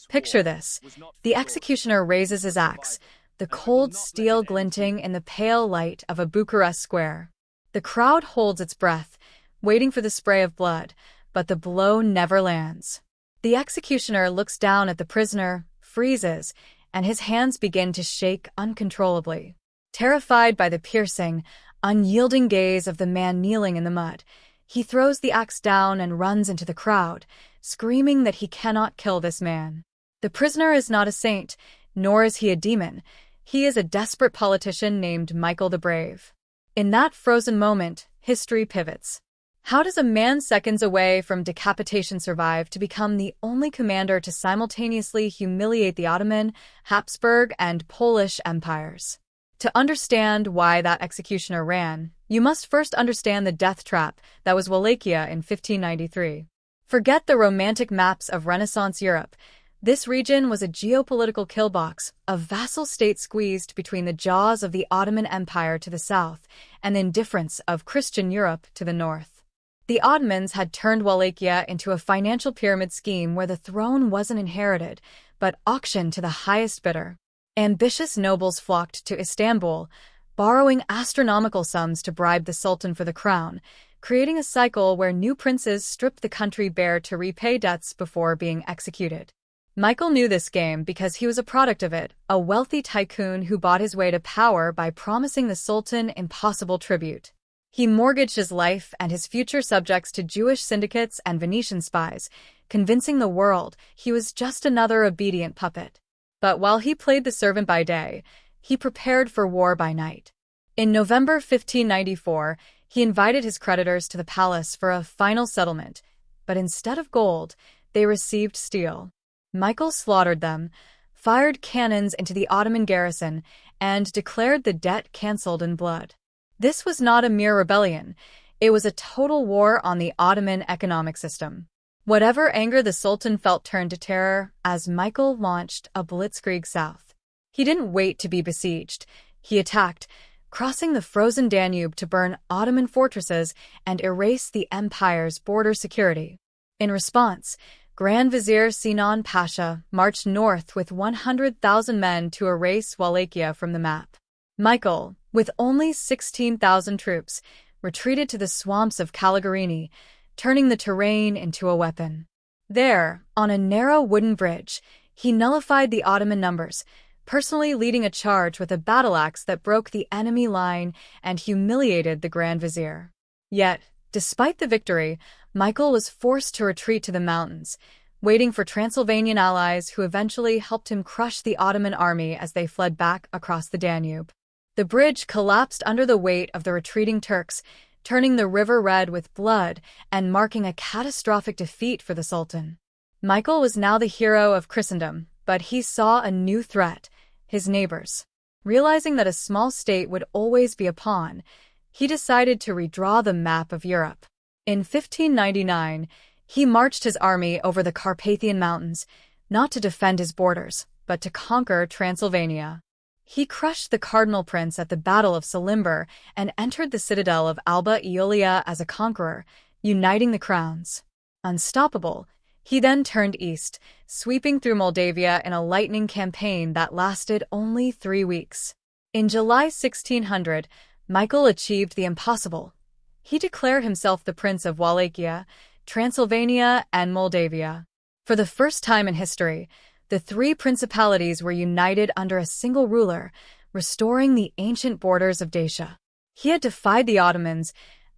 Picture this. The executioner raises his axe, the cold steel glinting in the pale light of a Bucharest square. The crowd holds its breath, waiting for the spray of blood, but the blow never lands. The executioner looks down at the prisoner, freezes, and his hands begin to shake uncontrollably. Terrified by the piercing, unyielding gaze of the man kneeling in the mud, he throws the axe down and runs into the crowd, screaming that he cannot kill this man. The prisoner is not a saint, nor is he a demon. He is a desperate politician named Michael the Brave. In that frozen moment, history pivots. How does a man seconds away from decapitation survive to become the only commander to simultaneously humiliate the Ottoman, Habsburg, and Polish empires? To understand why that executioner ran, you must first understand the death trap that was Wallachia in 1593. Forget the romantic maps of Renaissance Europe. This region was a geopolitical killbox, a vassal state squeezed between the jaws of the Ottoman Empire to the south and the indifference of Christian Europe to the north. The Ottomans had turned Wallachia into a financial pyramid scheme where the throne wasn't inherited, but auctioned to the highest bidder. Ambitious nobles flocked to Istanbul, borrowing astronomical sums to bribe the Sultan for the crown, creating a cycle where new princes stripped the country bare to repay debts before being executed. Michael knew this game because he was a product of it, a wealthy tycoon who bought his way to power by promising the Sultan impossible tribute. He mortgaged his life and his future subjects to Jewish syndicates and Venetian spies, convincing the world he was just another obedient puppet. But while he played the servant by day, he prepared for war by night. In November 1594, he invited his creditors to the palace for a final settlement, but instead of gold, they received steel. Michael slaughtered them, fired cannons into the Ottoman garrison, and declared the debt cancelled in blood. This was not a mere rebellion, it was a total war on the Ottoman economic system. Whatever anger the Sultan felt turned to terror as Michael launched a blitzkrieg south. He didn't wait to be besieged, he attacked, crossing the frozen Danube to burn Ottoman fortresses and erase the empire's border security. In response, Grand Vizier Sinan Pasha marched north with 100,000 men to erase Wallachia from the map. Michael, with only 16,000 troops, retreated to the swamps of Calagarini, turning the terrain into a weapon. There, on a narrow wooden bridge, he nullified the Ottoman numbers, personally leading a charge with a battle axe that broke the enemy line and humiliated the Grand Vizier. Yet, despite the victory, Michael was forced to retreat to the mountains, waiting for Transylvanian allies who eventually helped him crush the Ottoman army as they fled back across the Danube. The bridge collapsed under the weight of the retreating Turks, turning the river red with blood and marking a catastrophic defeat for the Sultan. Michael was now the hero of Christendom, but he saw a new threat: his neighbors. Realizing that a small state would always be a pawn, he decided to redraw the map of Europe. In 1599, he marched his army over the Carpathian Mountains, not to defend his borders, but to conquer Transylvania. He crushed the Cardinal Prince at the Battle of Salimber and entered the citadel of Alba Iulia as a conqueror, uniting the crowns. Unstoppable, he then turned east, sweeping through Moldavia in a lightning campaign that lasted only 3 weeks. In July 1600, Michael achieved the impossible. He declared himself the Prince of Wallachia, Transylvania, and Moldavia. For the first time in history, the 3 principalities were united under a single ruler, restoring the ancient borders of Dacia. He had defied the Ottomans,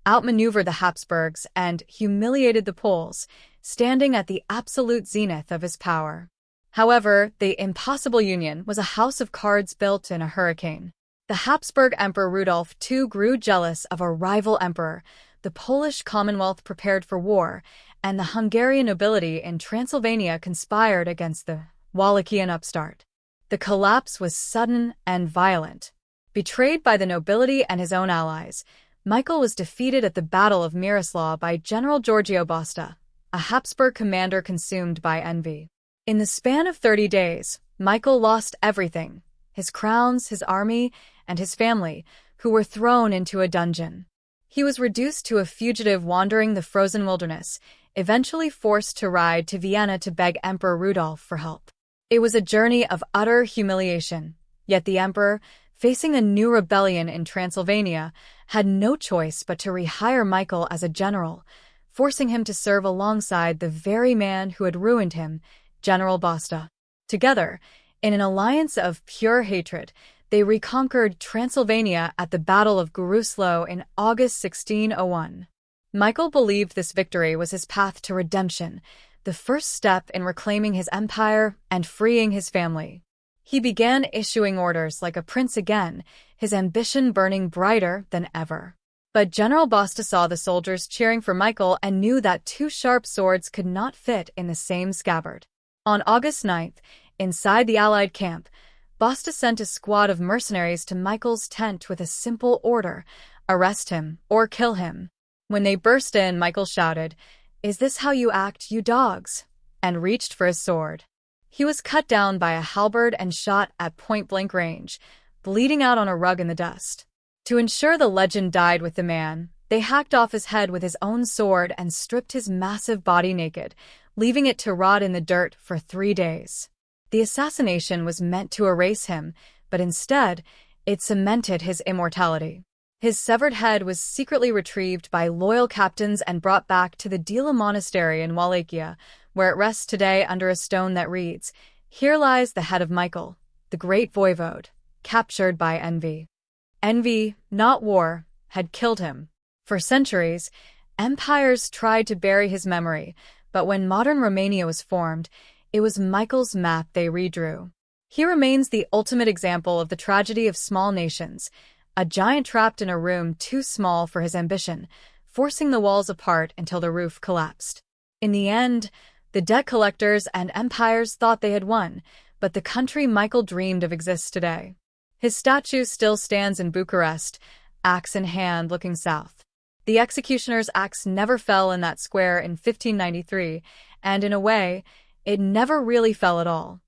outmaneuvered the Habsburgs, and humiliated the Poles, standing at the absolute zenith of his power. However, the impossible union was a house of cards built in a hurricane. The Habsburg Emperor Rudolf II grew jealous of a rival emperor, the Polish Commonwealth prepared for war, and the Hungarian nobility in Transylvania conspired against the Wallachian upstart. The collapse was sudden and violent. Betrayed by the nobility and his own allies, Michael was defeated at the Battle of Miroslav by General Giorgio Basta, a Habsburg commander consumed by envy. In the span of 30 days, Michael lost everything: his crowns, his army, and his family, who were thrown into a dungeon. He was reduced to a fugitive wandering the frozen wilderness, eventually forced to ride to Vienna to beg Emperor Rudolf for help. It was a journey of utter humiliation, yet the emperor, facing a new rebellion in Transylvania, had no choice but to rehire Michael as a general, forcing him to serve alongside the very man who had ruined him, General Basta. Together, in an alliance of pure hatred, they reconquered Transylvania at the Battle of Guruslow in August 1601. Michael believed this victory was his path to redemption, the first step in reclaiming his empire and freeing his family. He began issuing orders like a prince again, his ambition burning brighter than ever. But General Basta saw the soldiers cheering for Michael and knew that two sharp swords could not fit in the same scabbard. On August 9th, inside the Allied camp, Basta sent a squad of mercenaries to Michael's tent with a simple order: arrest him or kill him. When they burst in, Michael shouted, "Is this how you act, you dogs?" and reached for his sword. He was cut down by a halberd and shot at point-blank range, bleeding out on a rug in the dust. To ensure the legend died with the man, they hacked off his head with his own sword and stripped his massive body naked, leaving it to rot in the dirt for 3 days. The assassination was meant to erase him, but instead, it cemented his immortality. His severed head was secretly retrieved by loyal captains and brought back to the Dila Monastery in Wallachia, where it rests today under a stone that reads, "Here lies the head of Michael, the great voivode, captured by envy." Envy, not war, had killed him. For centuries, empires tried to bury his memory, but when modern Romania was formed, it was Michael's map they redrew. He remains the ultimate example of the tragedy of small nations, a giant trapped in a room too small for his ambition, forcing the walls apart until the roof collapsed. In the end, the debt collectors and empires thought they had won, but the country Michael dreamed of exists today. His statue still stands in Bucharest, axe in hand looking south. The executioner's axe never fell in that square in 1593, and in a way, it never really fell at all.